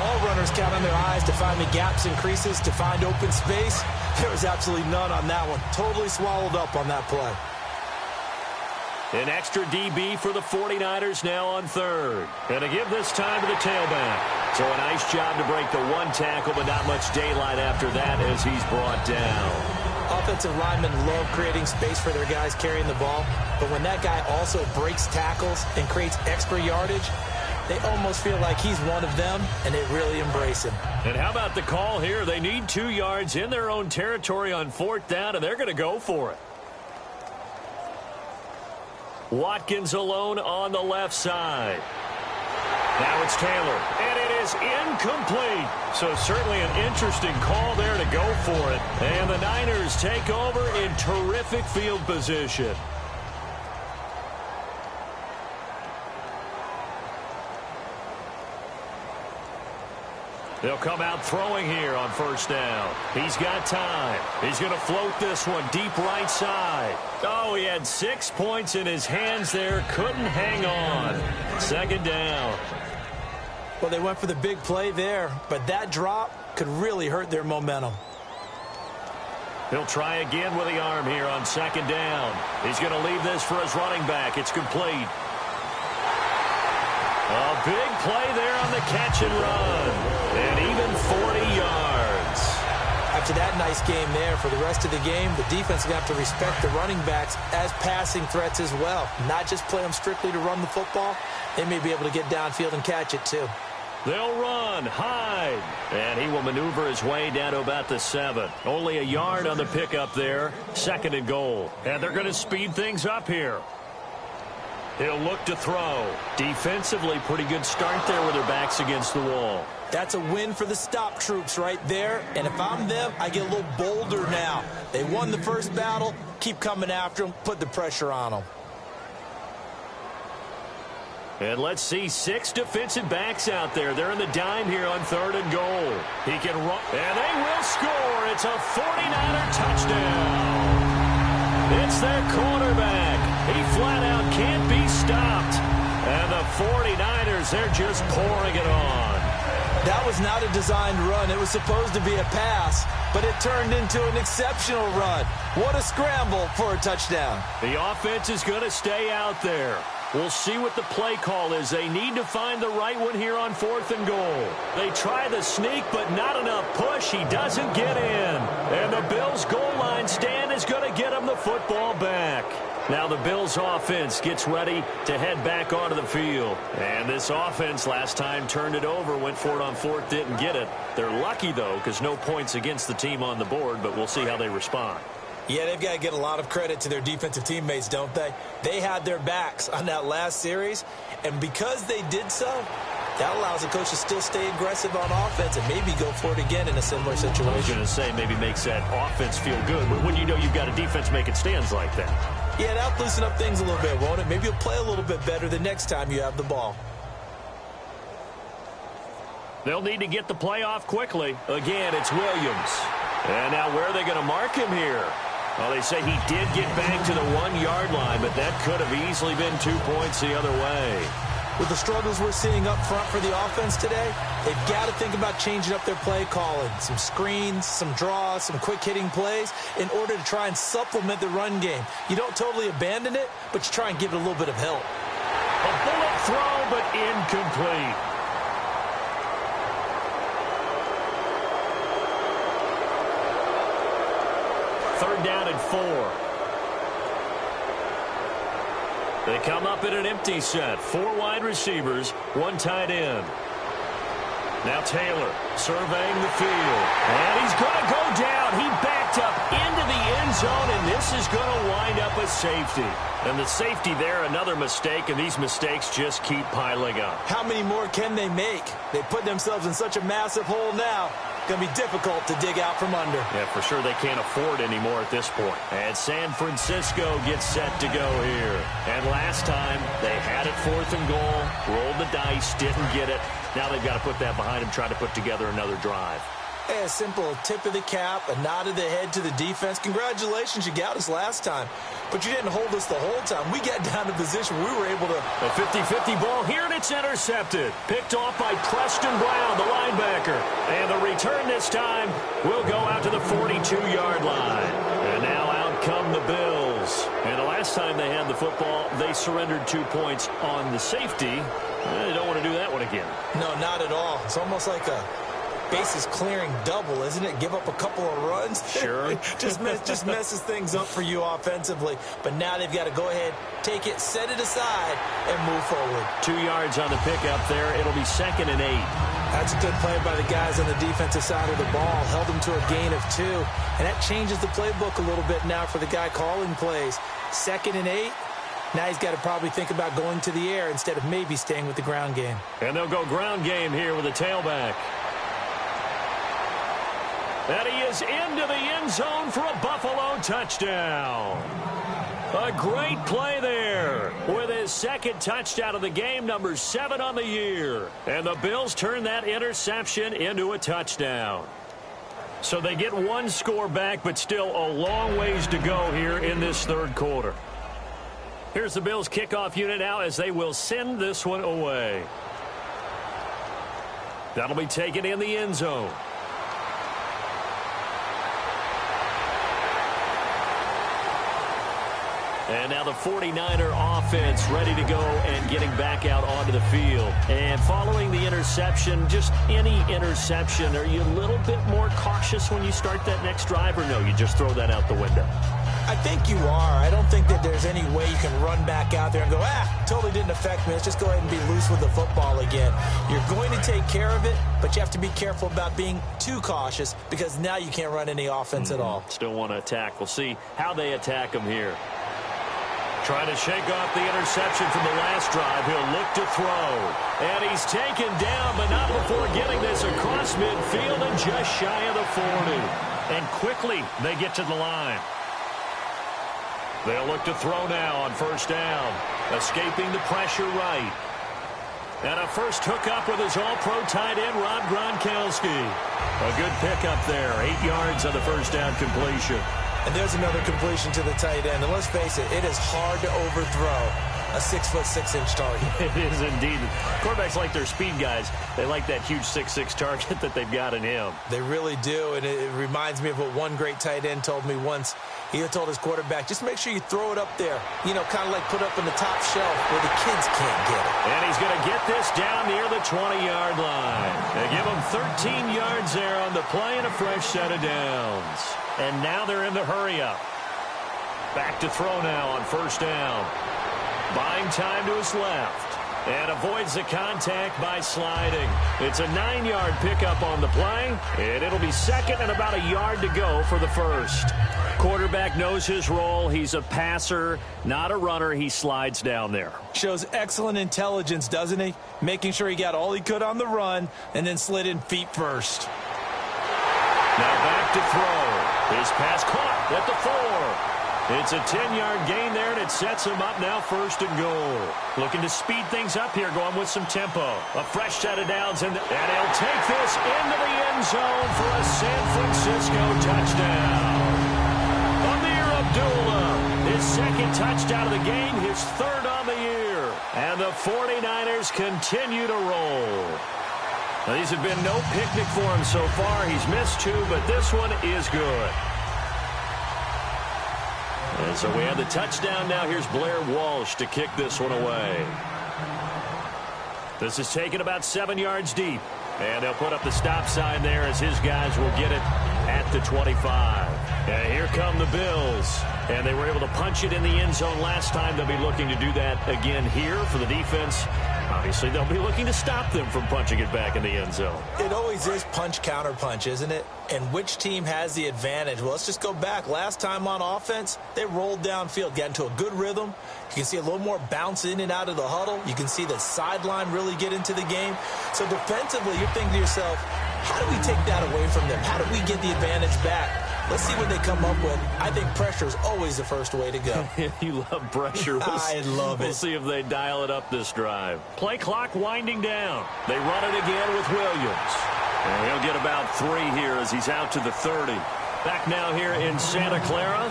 B: All runners count on their eyes to find the gaps and creases, to find open space. There was absolutely none on that one. Totally swallowed up on that play.
A: An extra DB for the 49ers now on third. And to give this time to the tailback. So a nice job to break the one tackle, but not much daylight after that as he's brought down.
B: Offensive linemen love creating space for their guys carrying the ball. But when that guy also breaks tackles and creates extra yardage, they almost feel like he's one of them, and they really embrace him.
A: And how about the call here? They need 2 yards in their own territory on fourth down, and they're going to go for it. Watkins alone on the left side. Now it's Taylor, and it is incomplete. So certainly an interesting call there to go for it. And the Niners take over in terrific field position. They'll come out throwing here on first down. He's got time. He's going to float this one deep right side. Oh, he had 6 points in his hands there. Couldn't hang on. Second down.
B: Well, they went for the big play there, but that drop could really hurt their momentum.
A: He'll try again with the arm here on second down. He's going to leave this for his running back. It's complete. A big play there on the catch and run. And even 40 yards.
B: After that nice game there, for the rest of the game, the defense is going to have to respect the running backs as passing threats as well. Not just play them strictly to run the football. They may be able to get downfield and catch it too.
A: They'll run, Hyde, and he will maneuver his way down to about the 7. Only a yard on the pickup there. Second and goal. And they're going to speed things up here. He'll look to throw. Defensively, pretty good start there with their backs against the wall.
B: That's a win for the stop troops right there. And if I'm them, I get a little bolder now. They won the first battle. Keep coming after them. Put the pressure on them.
A: And let's see 6 defensive backs out there. They're in the dime here on 3rd and goal. He can run, and they will score. It's a 49er touchdown. It's their quarterback. He flat out can't be stopped. And the 49ers, they're just pouring it on.
B: That was not a designed run. It was supposed to be a pass, but it turned into an exceptional run. What a scramble for a touchdown.
A: The offense is going to stay out there. We'll see what the play call is. They need to find the right one here on 4th and goal. They try the sneak, but not enough push. He doesn't get in. And the Bills' goal line stand is going to get him the football back. Now the Bills' offense gets ready to head back onto the field. And this offense last time turned it over, went for it on 4th, didn't get it. They're lucky, though, because no points against the team on the board, but we'll see how they respond.
B: Yeah, they've got to get a lot of credit to their defensive teammates, don't they? They had their backs on that last series, and because they did so, that allows the coach to still stay aggressive on offense and maybe go for it again in a similar situation.
A: I was going to say maybe makes that offense feel good, but when you know you've got a defense making stands like that.
B: Yeah, that'll loosen up things a little bit, won't it? Maybe you'll play a little bit better the next time you have the ball.
A: They'll need to get the play off quickly. Again, it's Williams. And now where are they going to mark him here? Well, they say he did get back to the 1-yard line, but that could have easily been 2 points the other way.
B: With the struggles we're seeing up front for the offense today, they've got to think about changing up their play calling. Some screens, some draws, some quick-hitting plays in order to try and supplement the run game. You don't totally abandon it, but you try and give it a little bit of help.
A: A bullet throw, but incomplete. Third down and 4. They come up in an empty set. 4 wide receivers, 1 tight end. Now Taylor surveying the field. And he's going to go down. He backed up into the end zone, and this is going to wind up a safety. And the safety there, another mistake, and these mistakes just keep piling up.
B: How many more can they make? They put themselves in such a massive hole now. Going to be difficult to dig out from under.
A: Yeah, for sure they can't afford anymore at this point. And San Francisco gets set to go here. And last time, they had it 4th and goal, rolled the dice, didn't get it. Now they've got to put that behind them, try to put together another drive.
B: Hey, a simple tip of the cap, a nod of the head to the defense. Congratulations, you got us last time. But you didn't hold us the whole time. We got down to position we were able to...
A: A 50-50 ball here, and it's intercepted. Picked off by Preston Brown, the linebacker. And the return this time will go out to the 42-yard line. And now out come the Bills. And the last time they had the football, they surrendered 2 points on the safety. They don't want to do that one again.
B: No, not at all. It's almost like a bases clearing double, isn't it? Give up a couple of runs.
A: Sure.
B: just messes things up for you offensively. But now they've got to go ahead, take it, set it aside, and move forward.
A: 2 yards on the pickup there. It'll be 2nd and 8.
B: That's a good play by the guys on the defensive side of the ball. Held them to a gain of 2. And that changes the playbook a little bit now for the guy calling plays. 2nd and 8. Now he's got to probably think about going to the air instead of maybe staying with the ground game.
A: And they'll go ground game here with a tailback. And he is into the end zone for a Buffalo touchdown. A great play there with his 2nd touchdown of the game, number 7 on the year. And the Bills turn that interception into a touchdown. So they get 1 score back, but still a long ways to go here in this 3rd quarter. Here's the Bills kickoff unit now as they will send this one away. That'll be taken in the end zone. And now the 49er offense ready to go and getting back out onto the field. And following the interception, just any interception, are you a little bit more cautious when you start that next drive, or no, you just throw that out the window?
B: I think you are. I don't think that there's any way you can run back out there and go, totally didn't affect me. Let's just go ahead and be loose with the football again. You're going to take care of it, but you have to be careful about being too cautious because now you can't run any offense at all.
A: Still want to attack. We'll see how they attack them here. Trying to shake off the interception from the last drive. He'll look to throw. And he's taken down, but not before getting this across midfield and just shy of the 40. And quickly they get to the line. They'll look to throw now on 1st down. Escaping the pressure right. And a first hookup with his all-pro tight end, Rob Gronkowski. A good pickup there. 8 yards on the first down completion.
B: And there's another completion to the tight end. And let's face it, it is hard to overthrow a 6'6" target.
A: It is indeed. Quarterbacks like their speed guys. They like that huge 6'6" target that they've got in him.
B: They really do, and it reminds me of what one great tight end told me once. He told his quarterback, just make sure you throw it up there. You know, kind of like put up in the top shelf where the kids can't get it.
A: And he's going to get this down near the 20-yard line. They give him 13 yards there on the play and a fresh set of downs. And now they're in the hurry-up. Back to throw now on first down. Buying time to his left. And avoids the contact by sliding. It's a 9-yard pickup on the play. And it'll be second and about a yard to go for the first. Quarterback knows his role. He's a passer, not a runner. He slides down there.
B: Shows excellent intelligence, doesn't he? Making sure he got all he could on the run and then slid in feet first.
A: Now back to throw. His pass caught at the 4. It's a 10-yard gain there, and it sets him up now first and goal. Looking to speed things up here, going with some tempo. A fresh set of downs, and he'll take this into the end zone for a San Francisco touchdown. Abdullah, his second touchdown of the game, his third on the year. And the 49ers continue to roll. Now, these have been no picnic for him so far. He's missed 2, but this one is good. And so we have the touchdown now. Here's Blair Walsh to kick this one away. This is taken about 7 yards deep. And they'll put up the stop sign there as his guys will get it at the 25. And here come the Bills. And they were able to punch it in the end zone last time. They'll be looking to do that again here for the defense. Obviously, they'll be looking to stop them from punching it back in the end zone.
B: It always is punch-counter-punch, isn't it? And which team has the advantage? Well, let's just go back. Last time on offense, they rolled downfield, got into a good rhythm. You can see a little more bounce in and out of the huddle. You can see the sideline really get into the game. So defensively, you're thinking to yourself, how do we take that away from them? How do we get the advantage back? Let's see what they come up with. I think pressure is always the first way to go.
A: You love pressure.
B: I love it.
A: We'll see if they dial it up this drive. Play clock winding down. They run it again with Williams. And he'll get about 3 here as he's out to the 30. Back now here in Santa Clara.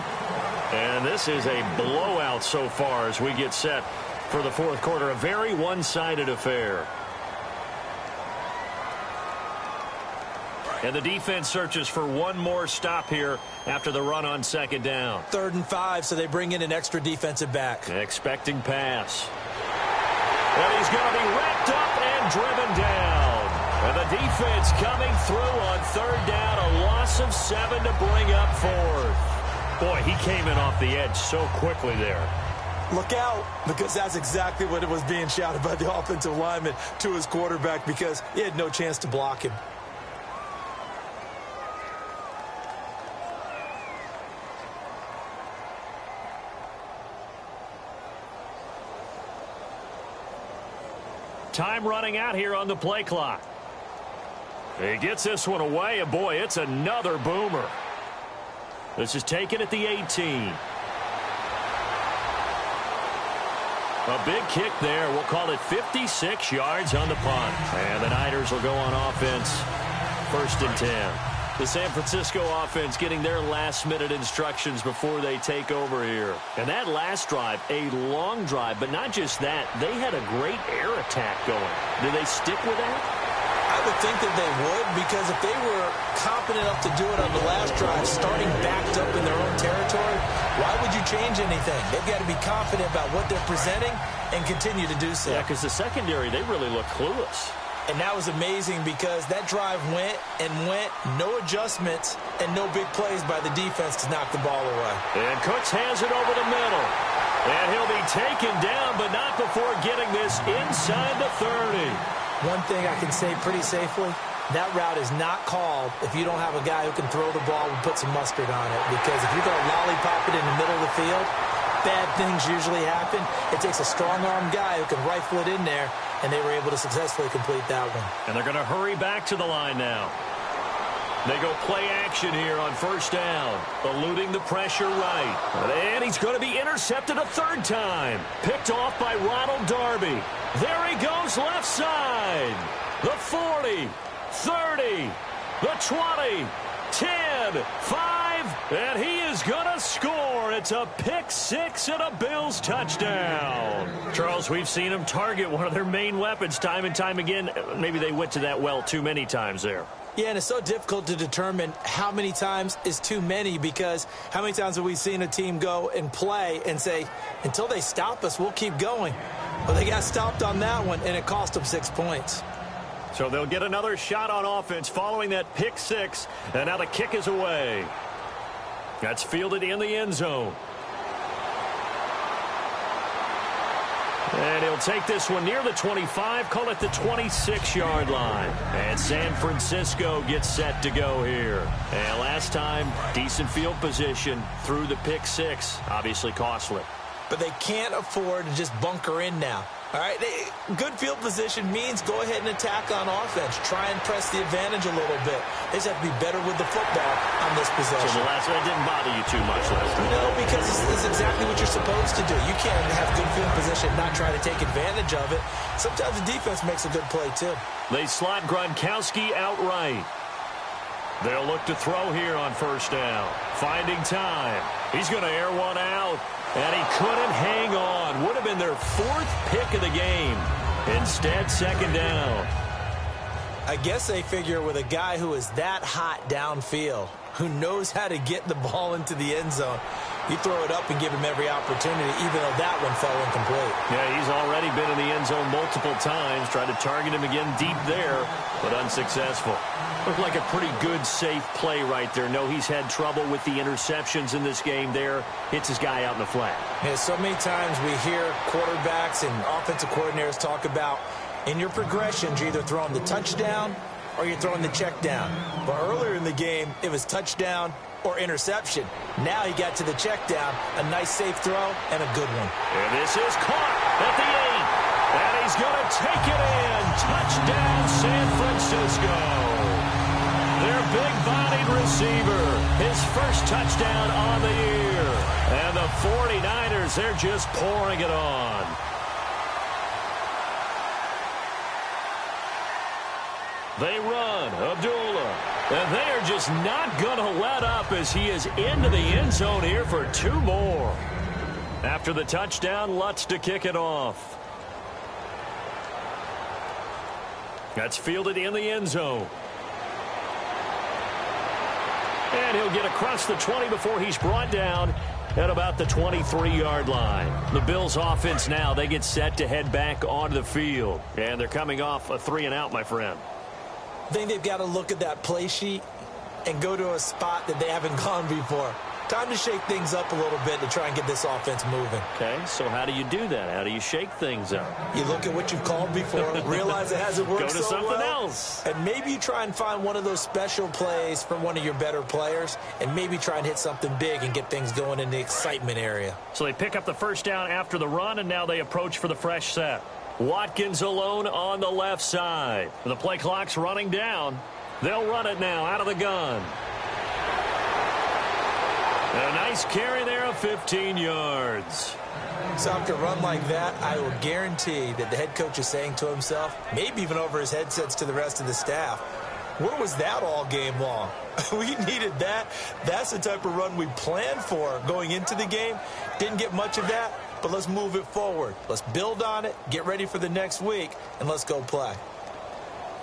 A: And this is a blowout so far as we get set for the fourth quarter. A very one-sided affair. And the defense searches for one more stop here after the run on second down.
B: 3rd and 5, so they bring in an extra defensive back.
A: Expecting pass. And he's going to be wrapped up and driven down. And the defense coming through on 3rd down. A loss of 7 to bring up 4th. Boy, he came in off the edge so quickly there.
B: Look out, because that's exactly what it was being shouted by the offensive lineman to his quarterback, because he had no chance to block him.
A: Time running out here on the play clock. He gets this one away, and boy, it's another boomer. This is taken at the 18. A big kick there. We'll call it 56 yards on the punt. And the Niners will go on offense. 1st and 10. The San Francisco offense getting their last-minute instructions before they take over here. And that last drive, a long drive, but not just that. They had a great air attack going. Do they stick with that?
B: I would think that they would, because if they were confident enough to do it on the last drive, starting backed up in their own territory, why would you change anything? They've got to be confident about what they're presenting and continue to do so.
A: Yeah, because the secondary, they really look clueless.
B: And that was amazing, because that drive went and went, no adjustments, and no big plays by the defense to knock the ball away.
A: And Cooks hands it over the middle. And he'll be taken down, but not before getting this inside the 30.
B: One thing I can say pretty safely, that route is not called if you don't have a guy who can throw the ball and put some mustard on it. Because if you're going to lollipop it in the middle of the field, bad things usually happen. It takes a strong-armed guy who can rifle it in there, and they were able to successfully complete that one.
A: And they're going to hurry back to the line now. They go play action here on first down, eluding the pressure right. And he's going to be intercepted a third time. Picked off by Ronald Darby. There he goes left side. The 40, 30, the 20, 10, 5, and he is going to score. It's a pick six and a Bills touchdown. Charles, we've seen them target one of their main weapons time and time again. Maybe they went to that well too many times there.
B: Yeah, and it's so difficult to determine how many times is too many, because how many times have we seen a team go and play and say, until they stop us, we'll keep going. Well, they got stopped on that one, and it cost them 6 points.
A: So they'll get another shot on offense following that pick six, and now the kick is away. That's fielded in the end zone. And he'll take this one near the 25, call it the 26-yard line. And San Francisco gets set to go here. And last time, decent field position through the pick six, obviously costly.
B: But they can't afford to just bunker in now. All right, good field position means go ahead and attack on offense. Try and press the advantage a little bit. They just have to be better with the football on this possession.
A: So the last one didn't bother you too much last time?
B: No, because it's exactly what you're supposed to do. You can't have good field position and not try to take advantage of it. Sometimes the defense makes a good play, too.
A: They slot Gronkowski outright. They'll look to throw here on first down. Finding time. He's going to air one out. And he couldn't hang on. Would have been their fourth pick of the game. Instead, second down.
B: I guess they figure with a guy who is that hot downfield, who knows how to get the ball into the end zone, you throw it up and give him every opportunity, even though that one fell incomplete.
A: Yeah, he's already been in the end zone multiple times. Tried to target him again deep there, but unsuccessful. Looked like a pretty good, safe play right there. No, he's had trouble with the interceptions in this game there. Hits his guy out in the flat.
B: Yeah, so many times we hear quarterbacks and offensive coordinators talk about in your progressions, you're either throwing the touchdown or you're throwing the check down. But earlier in the game, it was touchdown or interception. Now he got to the check down, a nice safe throw, and a good one.
A: And this is caught at the 8. And he's going to take it in. Touchdown, San Francisco. Their big-bodied receiver, his first touchdown on the year. And the 49ers, they're just pouring it on. They run, Abdullah. And they are just not going to let up as he is into the end zone here for 2 more. After the touchdown, Lutz to kick it off. That's fielded in the end zone. And he'll get across the 20 before he's brought down at about the 23-yard line. The Bills offense now, they get set to head back onto the field. And they're coming off a 3-and-out, my friend.
B: I think they've got to look at that play sheet and go to a spot that they haven't gone before. Time to shake things up a little bit to try and get this offense moving.
A: Okay, so how do you do that? How do you shake things up?
B: You look at what you've called before, realize it hasn't worked so well.
A: Go to something else.
B: And maybe you try and find one of those special plays from one of your better players, and maybe try and hit something big and get things going in the excitement area.
A: So they pick up the first down after the run, and now they approach for the fresh set. Watkins alone on the left side. The play clock's running down. They'll run it now out of the gun. A nice carry there of 15 yards.
B: So after a run like that, I will guarantee that the head coach is saying to himself, maybe even over his headsets to the rest of the staff, where was that all game long? We needed that. That's the type of run we planned for going into the game. Didn't get much of that, but let's move it forward. Let's build on it, get ready for the next week, and let's go play.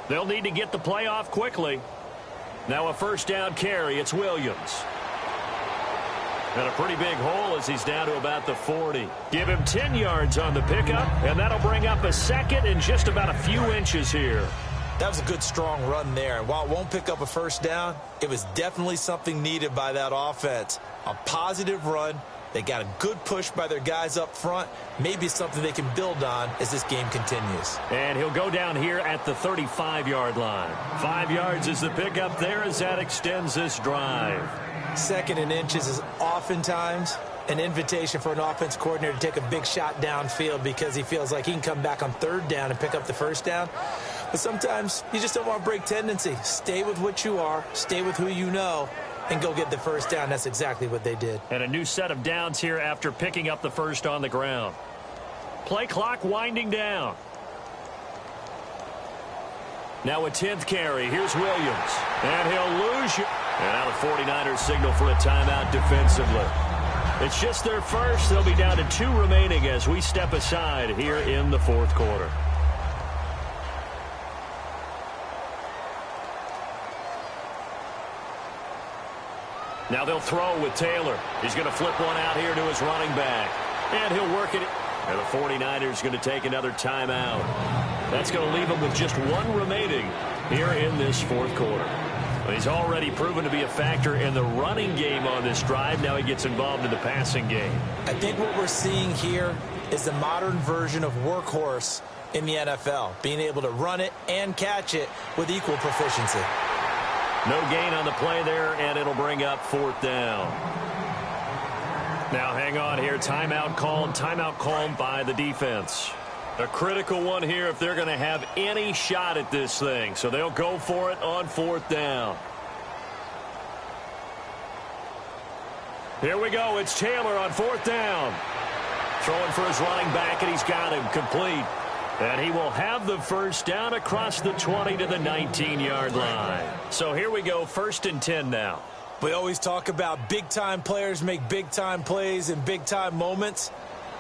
A: They'll need to get the play off quickly. Now a first down carry. It's Williams. And a pretty big hole as he's down to about the 40. Give him 10 yards on the pickup, and that'll bring up a second in just about a few inches here.
B: That was a good, strong run there. And while it won't pick up a first down, it was definitely something needed by that offense. A positive run. They got a good push by their guys up front. Maybe something they can build on as this game continues.
A: And he'll go down here at the 35-yard line. 5 yards is the pickup there as that extends this drive.
B: Second and inches is oftentimes an invitation for an offense coordinator to take a big shot downfield because he feels like he can come back on third down and pick up the first down. But sometimes you just don't want to break tendency. Stay with what you are, stay with who you know, and go get the first down. That's exactly what they did.
A: And a new set of downs here after picking up the first on the ground. Play clock winding down. Now a 10th carry. Here's Williams. And he'll lose you. And now the 49ers signal for a timeout defensively. It's just their first. They'll be down to 2 remaining as we step aside here in the fourth quarter. Now they'll throw with Taylor. He's going to flip one out here to his running back. And he'll work it. And the 49ers going to take another timeout. That's going to leave him with just 1 remaining here in this fourth quarter. He's already proven to be a factor in the running game on this drive. Now he gets involved in the passing game. I
B: think what we're seeing here is the modern version of workhorse in the NFL, being able to run it and catch it with equal proficiency.
A: No gain on the play there, and it'll bring up 4th down. Now hang on here. Timeout called by the defense. A critical one here if they're going to have any shot at this thing. So they'll go for it on 4th down. Here we go. It's Taylor on 4th down. Throwing for his running back, and he's got him complete. And he will have the first down across the 20 to the 19-yard line. So here we go, 1st and 10 now.
B: We always talk about big-time players make big-time plays in big-time moments.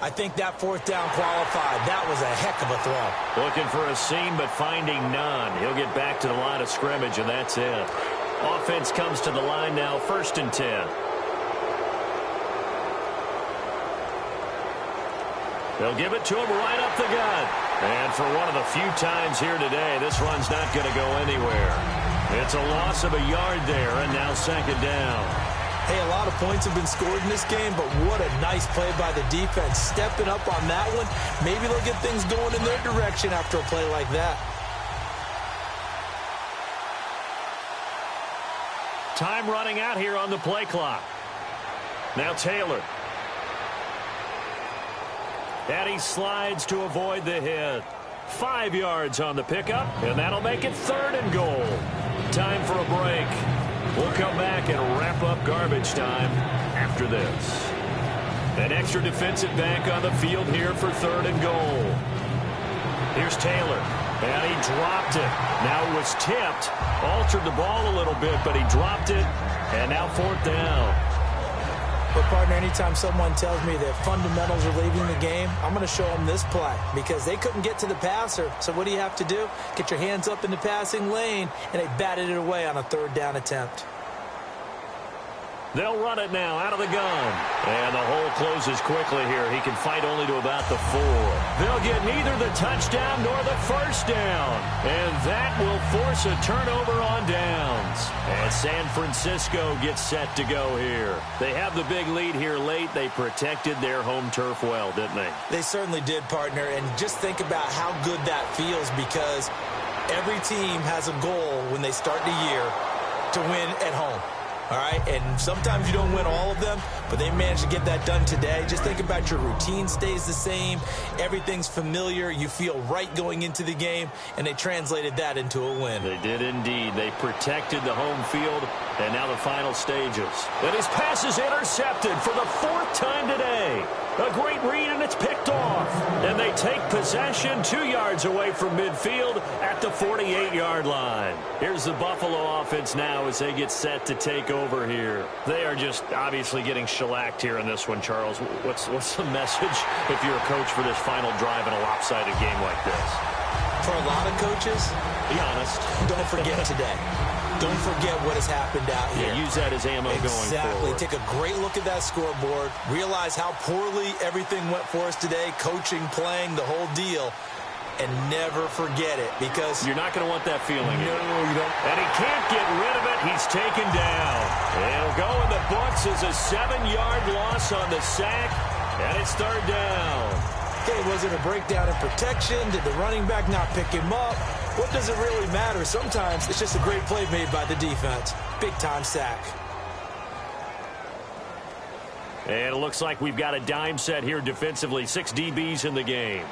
B: I think that 4th down qualified. That was a heck of a throw.
A: Looking for a seam, but finding none. He'll get back to the line of scrimmage, and that's it. Offense comes to the line now, 1st and 10. They'll give it to him right up the gut. And for one of the few times here today, this run's not going to go anywhere. It's a loss of a yard there, and now 2nd down.
B: Hey, a lot of points have been scored in this game, but what a nice play by the defense. Stepping up on that one, maybe they'll get things going in their direction after a play like that.
A: Time running out here on the play clock. Now Taylor. And he slides to avoid the hit. 5 yards on the pickup, and that'll make it 3rd and goal. Time for a break. We'll come back and wrap up garbage time after this. An extra defensive back on the field here for 3rd and goal. Here's Taylor. And he dropped it. Now it was tipped. Altered the ball a little bit, but he dropped it. And now 4th down.
B: But, partner, anytime someone tells me that fundamentals are leaving the game, I'm going to show them this play because they couldn't get to the passer. So what do you have to do? Get your hands up in the passing lane, and they batted it away on a 3rd down attempt.
A: They'll run it now out of the gun. And the hole closes quickly here. He can fight only to about the 4. They'll get neither the touchdown nor the first down. And that will force a turnover on downs. And San Francisco gets set to go here. They have the big lead here late. They protected their home turf well, didn't they?
B: They certainly did, partner. And just think about how good that feels because every team has a goal when they start the year to win at home. All right, and sometimes you don't win all of them, but they managed to get that done today. Just think about your routine stays the same. Everything's familiar. You feel right going into the game, and they translated that into a win.
A: They did indeed. They protected the home field, and now the final stages. And his pass is intercepted for the 4th time today. A great read, and it's picked off. And they take possession 2 yards away from midfield at the 48-yard line. Here's the Buffalo offense now as they get set to take over here. They are just obviously getting shellacked here in this one, Charles. What's the message if you're a coach for this final drive in a lopsided game like this?
B: For a lot of coaches,
A: be honest,
B: don't forget today. Don't forget what has happened out here.
A: Yeah, use that as ammo going forward.
B: Exactly. Take a great look at that scoreboard. Realize how poorly everything went for us today. Coaching, playing, the whole deal. And never forget it because
A: you're not going to want that feeling.
B: No, you don't.
A: And he can't get rid of it. He's taken down. It'll go in the books as a 7-yard loss on the sack. And it's 3rd down.
B: Okay, was it a breakdown in protection? Did the running back not pick him up? What does it really matter? Sometimes it's just a great play made by the defense. Big-time sack.
A: And it looks like we've got a dime set here defensively. 6 DBs in the game.